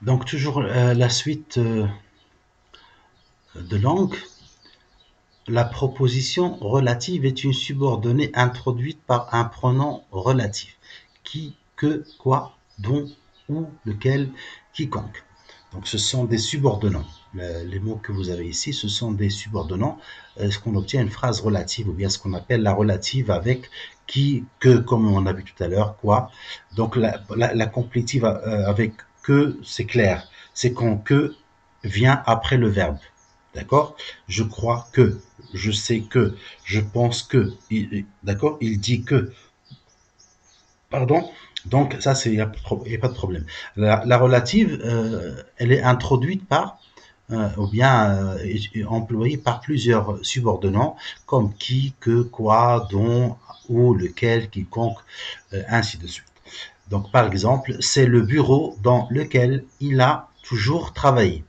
Donc toujours la suite de langue. La proposition relative est une subordonnée introduite par un pronom relatif. Qui, que, quoi, dont, où, lequel, quiconque. Donc ce sont des subordonnants. Les mots que vous avez ici, ce sont des subordonnants. Ce qu'on obtient une phrase relative, ou bien ce qu'on appelle la relative avec qui, que, comme on a vu tout à l'heure, quoi. Donc la complétive avec que, c'est clair. C'est quand que vient après le verbe. D'accord? Je crois que, je sais que, je pense que, d'accord? Il dit que, pardon? Donc, ça, il n'y a, pas de problème. La relative, elle est introduite par, ou bien employée par plusieurs subordonnants, comme qui, que, quoi, dont, où, lequel, quiconque, ainsi de suite. Donc, par exemple, c'est le bureau dans lequel il a toujours travaillé.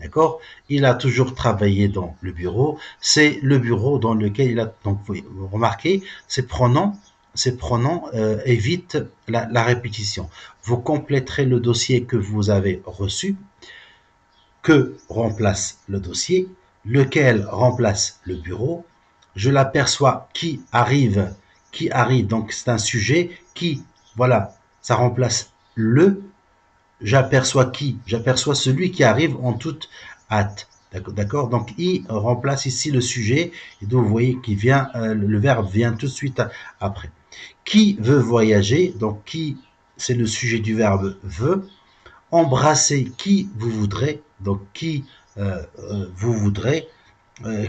D'accord? Il a toujours travaillé dans le bureau. C'est le bureau dans lequel il a. Donc, vous remarquez, ces pronoms évitent la répétition. Vous compléterez le dossier que vous avez reçu. Que remplace le dossier? Lequel remplace le bureau? Je l'aperçois qui arrive, donc c'est un sujet qui, voilà, ça remplace le. J'aperçois qui? J'aperçois celui qui arrive en toute hâte. D'accord? Donc, il remplace ici le sujet. Et donc, vous voyez qu'il vient, le verbe vient tout de suite après. Qui veut voyager? Donc, qui, c'est le sujet du verbe veut. Embrasser qui vous voudrez. Donc, qui vous voudrez.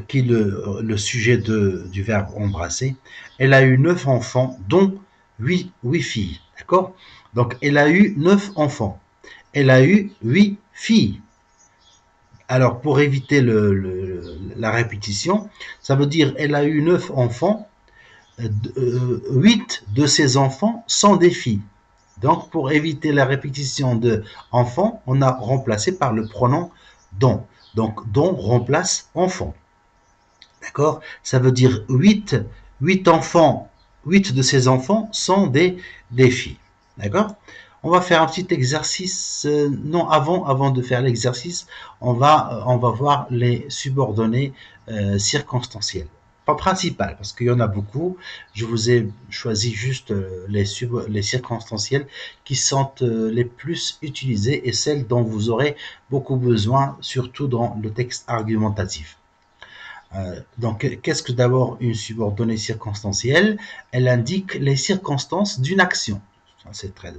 Qui est le sujet du verbe embrasser. Elle a eu 9 enfants, dont 8 filles. D'accord? Donc, elle a eu 9 enfants. Elle a eu 8 filles. Alors, pour éviter la répétition, ça veut dire elle a eu 9 enfants, 8 de ces enfants sont des filles. Donc, pour éviter la répétition de enfant, on a remplacé par le pronom dont. Donc, dont remplace enfant. D'accord? Ça veut dire 8 enfants, 8 de ces enfants sont des filles. D'accord? On va faire un petit exercice. Non, avant de faire l'exercice, on va voir les subordonnées circonstancielles. Pas principales, parce qu'il y en a beaucoup. Je vous ai choisi juste les circonstancielles qui sont les plus utilisées et celles dont vous aurez beaucoup besoin, surtout dans le texte argumentatif. Donc, qu'est-ce que d'abord une subordonnée circonstancielle? Elle indique les circonstances d'une action. C'est très,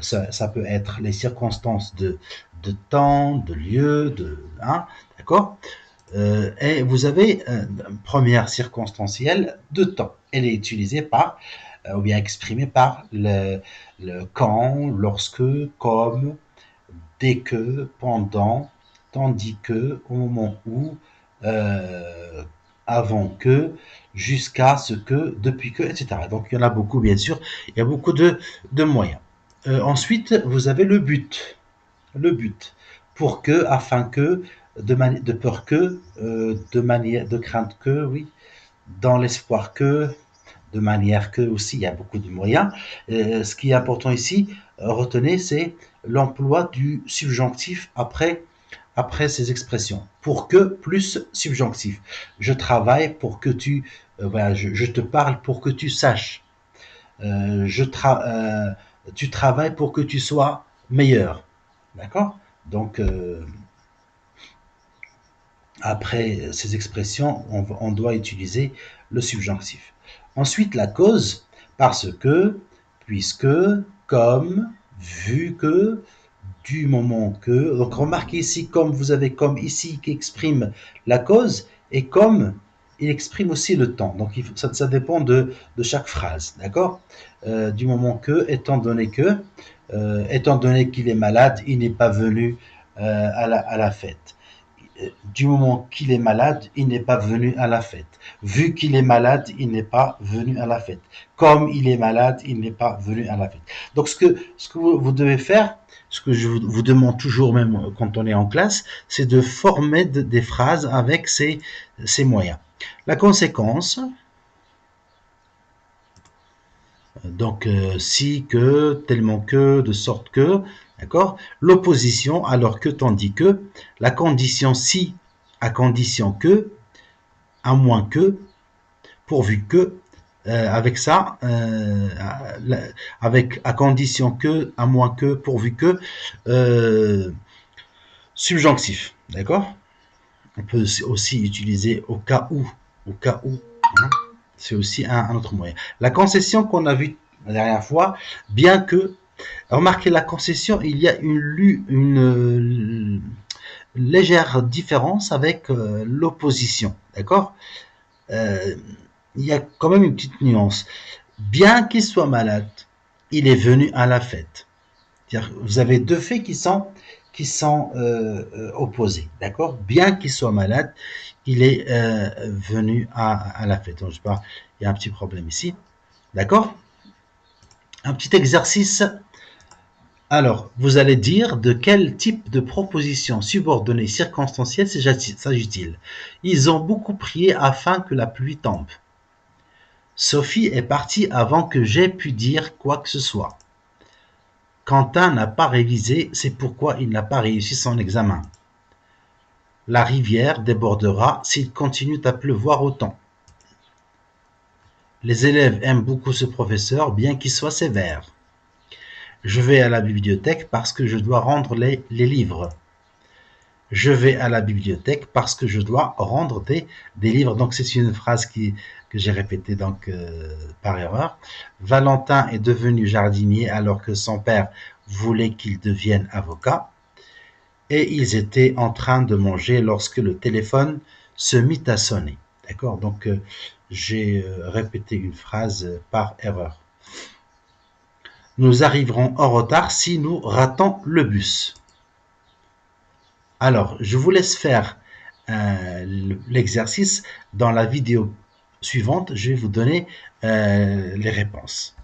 ça peut être les circonstances de temps, de lieu, hein, d'accord? Et vous avez une première circonstancielle de temps. Elle est utilisée par, ou bien exprimée par le quand, lorsque, comme, dès que, pendant, tandis que, au moment où, euh, avant que, jusqu'à ce que, depuis que, etc. Donc il y en a beaucoup, bien sûr. Il y a beaucoup de moyens. Ensuite, vous avez le but. Le but. Pour que, afin que, de peur que, de manière, de crainte que, oui, dans l'espoir que, de manière que aussi, il y a beaucoup de moyens. Ce qui est important ici, retenez, c'est l'emploi du subjonctif après ces expressions. Pour que plus subjonctif. Je travaille pour que tu, voilà, je te parle pour que tu saches. Tu travailles pour que tu sois meilleur. D'accord? Donc, après ces expressions, on doit utiliser le subjonctif. Ensuite, la cause, parce que, puisque, comme, vu que, du moment que. Donc remarquez ici, comme vous avez comme ici qui exprime la cause, et comme il exprime aussi le temps. Donc ça dépend de chaque phrase, d'accord? Du moment que, étant donné qu'il est malade, il n'est pas venu à la fête. Du moment qu'il est malade, il n'est pas venu à la fête. Vu qu'il est malade, il n'est pas venu à la fête. Comme il est malade, il n'est pas venu à la fête. Donc ce que vous devez faire, ce que je vous demande toujours même quand on est en classe, c'est de former des phrases avec ces moyens. La conséquence, donc si, que, tellement que, de sorte que, D'accord? L'opposition, alors que, tandis que, la condition si, à condition que, à moins que, pourvu que, avec ça, avec à condition que, à moins que, pourvu que, euh, subjonctif. D'accord? On peut aussi utiliser au cas où, hein, c'est aussi un autre moyen. La concession qu'on a vue la dernière fois, bien que, remarquez la concession, il y a une légère différence avec l'opposition, d'accord? euh, il y a quand même une petite nuance. Bien qu'il soit malade, il est venu à la fête. Vous avez deux faits qui sont opposés, d'accord? Bien qu'il soit malade, il est venu à la fête. Donc, je sais pas, il y a un petit problème ici, d'accord? Un petit exercice. Alors, vous allez dire de quel type de proposition subordonnée circonstancielle s'agit-il? Ils ont beaucoup prié afin que la pluie tombe. Sophie est partie avant que j'aie pu dire quoi que ce soit. Quentin n'a pas révisé, c'est pourquoi il n'a pas réussi son examen. La rivière débordera s'il continue à pleuvoir autant. Les élèves aiment beaucoup ce professeur, bien qu'il soit sévère. Je vais à la bibliothèque parce que je dois rendre les livres. Je vais à la bibliothèque parce que je dois rendre des livres. Donc c'est une phrase que j'ai répétée donc par erreur. Valentin est devenu jardinier alors que son père voulait qu'il devienne avocat. Et ils étaient en train de manger lorsque le téléphone se mit à sonner. D'accord? Donc j'ai répété une phrase par erreur. Nous arriverons en retard si nous ratons le bus. Alors, je vous laisse faire l'exercice. Dans la vidéo suivante, je vais vous donner les réponses.